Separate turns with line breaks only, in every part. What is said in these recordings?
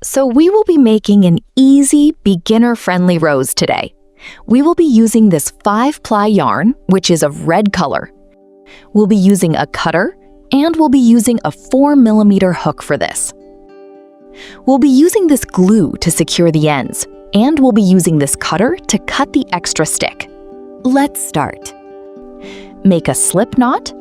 So we will be making an easy, beginner-friendly rose today. We will be using this 5-ply yarn, which is of red color. We'll be using a cutter, and we'll be using a 4mm hook for this. We'll be using this glue to secure the ends, and we'll be using this cutter to cut the extra stick. Let's start. Make a slip knot.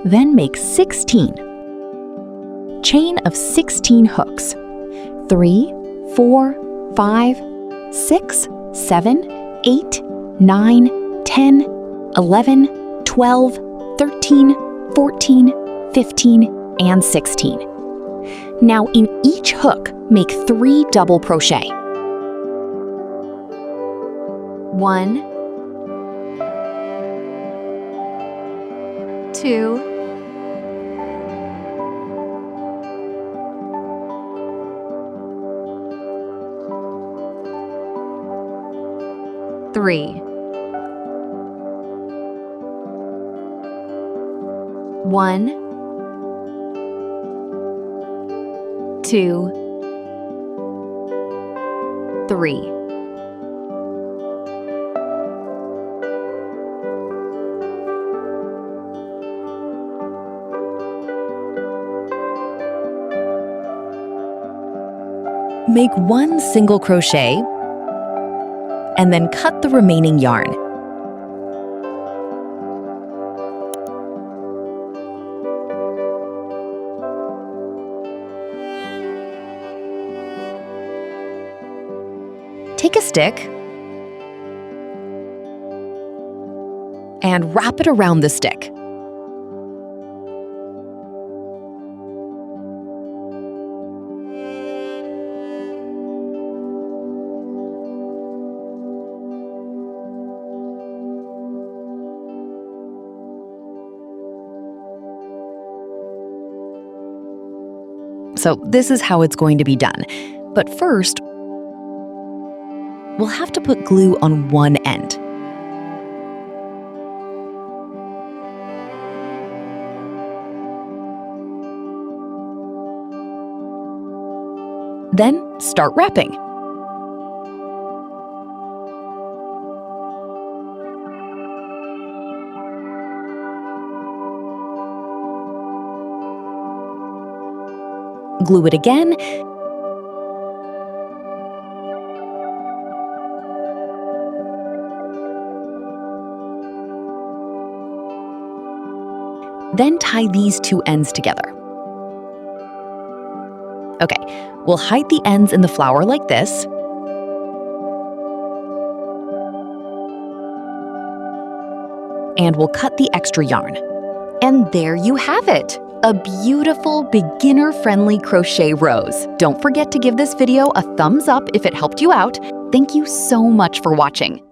Then make 16. Chain of 16 hooks. 3, 4, 5, 6, 7, 8, 9, 10, 11, 12, 13, 14, 15, and 16. Now in each hook, make 3 double crochet. 1, 2, 3. 1, 2, 3. Make 1 single crochet and then cut the remaining yarn. Take a stick and wrap it around the stick. So this is how it's going to be done. But first, we'll have to put glue on one end. Then start wrapping. Glue it again. Then tie these 2 ends together. Okay, we'll hide the ends in the flower like this. And we'll cut the extra yarn. And there you have it! A beautiful, beginner-friendly crochet rose. Don't forget to give this video a thumbs up if it helped you out. Thank you so much for watching.